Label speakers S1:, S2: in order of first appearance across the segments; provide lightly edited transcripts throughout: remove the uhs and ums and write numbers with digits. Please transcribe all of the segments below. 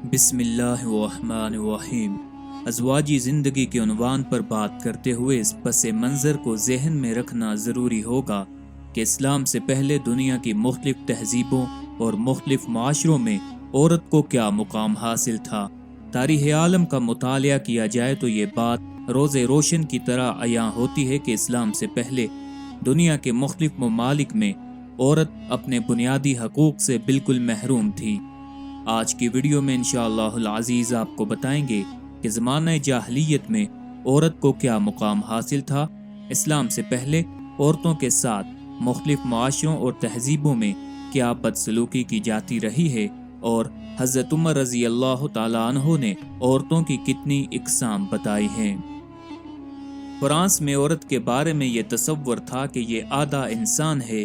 S1: بسم اللہ الرحمن الرحیم۔ ازواجی زندگی کے عنوان پر بات کرتے ہوئے اس پس منظر کو ذہن میں رکھنا ضروری ہوگا کہ اسلام سے پہلے دنیا کی مختلف تہذیبوں اور مختلف معاشروں میں عورت کو کیا مقام حاصل تھا۔ تاریخ عالم کا مطالعہ کیا جائے تو یہ بات روز روشن کی طرح عیاں ہوتی ہے کہ اسلام سے پہلے دنیا کے مختلف ممالک میں عورت اپنے بنیادی حقوق سے بالکل محروم تھی۔ آج کی ویڈیو میں انشاءاللہ العزیز آپ کو بتائیں گے کہ زمانہ جاہلیت میں عورت کو کیا مقام حاصل تھا، اسلام سے پہلے عورتوں کے ساتھ مختلف معاشروں اور تہذیبوں میں کیا بدسلوکی کی جاتی رہی ہے، اور حضرت عمر رضی اللہ تعالیٰ عنہ نے عورتوں کی کتنی اقسام بتائی ہیں۔ فرانس میں عورت کے بارے میں یہ تصور تھا کہ یہ آدھا انسان ہے،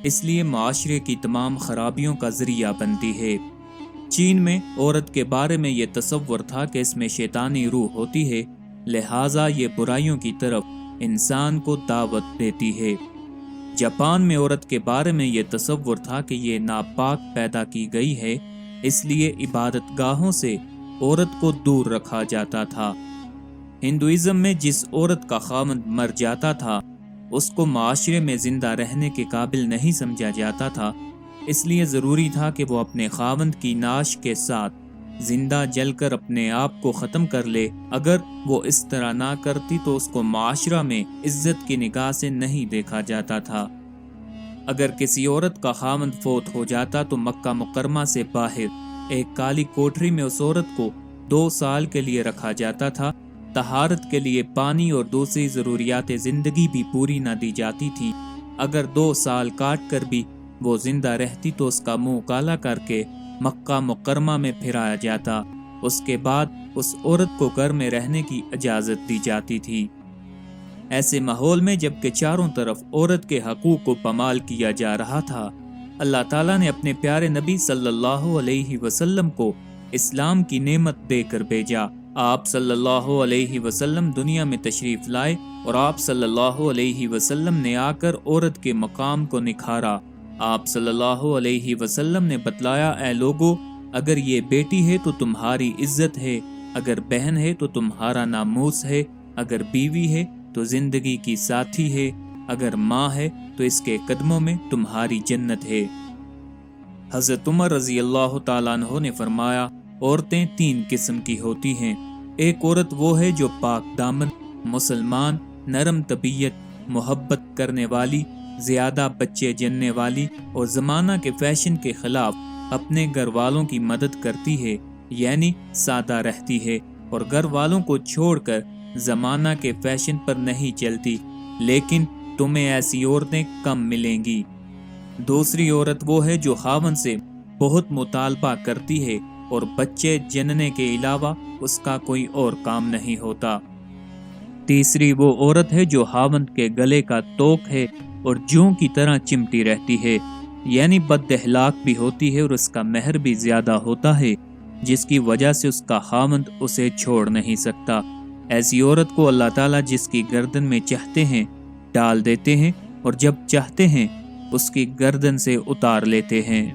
S1: اس لیے معاشرے کی تمام خرابیوں کا ذریعہ بنتی ہے۔ چین میں عورت کے بارے میں یہ تصور تھا کہ اس میں شیطانی روح ہوتی ہے، لہٰذا یہ برائیوں کی طرف انسان کو دعوت دیتی ہے۔ جاپان میں عورت کے بارے میں یہ تصور تھا کہ یہ ناپاک پیدا کی گئی ہے، اس لیے عبادت گاہوں سے عورت کو دور رکھا جاتا تھا۔ ہندوازم میں جس عورت کا خاوند مر جاتا تھا اس کو معاشرے میں زندہ رہنے کے قابل نہیں سمجھا جاتا تھا، اس لیے ضروری تھا کہ وہ اپنے خاوند کی نعش کے ساتھ زندہ جل کر اپنے آپ کو ختم کر لے۔ اگر وہ اس طرح نہ کرتی تو اس کو معاشرہ میں عزت کی نگاہ سے نہیں دیکھا جاتا تھا۔ اگر کسی عورت کا خاوند فوت ہو جاتا تو مکہ مکرمہ سے باہر ایک کالی کوٹری میں اس عورت کو 2 سال کے لیے رکھا جاتا تھا۔ طہارت کے لیے پانی اور دوسری ضروریات زندگی بھی پوری نہ دی جاتی تھی۔ اگر 2 سال کاٹ کر بھی وہ زندہ رہتی تو اس کا منہ کالا کر کے مکہ مکرمہ میں پھرایا جاتا۔ اس کے بعد اس عورت کو گھر میں رہنے کی اجازت دی جاتی تھی۔ ایسے ماحول میں جبکہ چاروں طرف عورت کے حقوق کو پامال کیا جا رہا تھا، اللہ تعالیٰ نے اپنے پیارے نبی صلی اللہ علیہ وسلم کو اسلام کی نعمت دے کر بھیجا۔ آپ صلی اللہ علیہ وسلم دنیا میں تشریف لائے اور آپ صلی اللہ علیہ وسلم نے آ کر عورت کے مقام کو نکھارا۔ آپ صلی اللہ علیہ وسلم نے بتلایا، اے لوگو، اگر یہ بیٹی ہے تو تمہاری عزت ہے، اگر بہن ہے تو تمہارا ناموس ہے، اگر بیوی ہے تو زندگی کی ساتھی ہے، اگر ماں ہے تو اس کے قدموں میں تمہاری جنت ہے۔ حضرت عمر رضی اللہ تعالیٰ عنہ نے فرمایا، عورتیں 3 قسم کی ہوتی ہیں۔ ایک عورت وہ ہے جو پاک دامن، مسلمان، نرم طبیعت، محبت کرنے والی، زیادہ بچے جننے والی اور زمانہ کے فیشن کے خلاف اپنے گھر والوں کی مدد کرتی ہے، یعنی سادہ رہتی ہے اور گھر والوں کو چھوڑ کر زمانہ کے فیشن پر نہیں چلتی، لیکن تمہیں ایسی عورتیں کم ملیں گی۔ دوسری عورت وہ ہے جو خاوند سے بہت مطالبہ کرتی ہے اور بچے جننے کے علاوہ اس کا کوئی اور کام نہیں ہوتا۔ تیسری وہ عورت ہے جو خاوند کے گلے کا توق ہے اور جوں کی طرح چمٹی رہتی ہے، یعنی بد اخلاق بھی ہوتی ہے اور اس کا مہر بھی زیادہ ہوتا ہے، جس کی وجہ سے اس کا خاوند اسے چھوڑ نہیں سکتا۔ ایسی عورت کو اللہ تعالیٰ جس کی گردن میں چاہتے ہیں ڈال دیتے ہیں اور جب چاہتے ہیں اس کی گردن سے اتار لیتے ہیں۔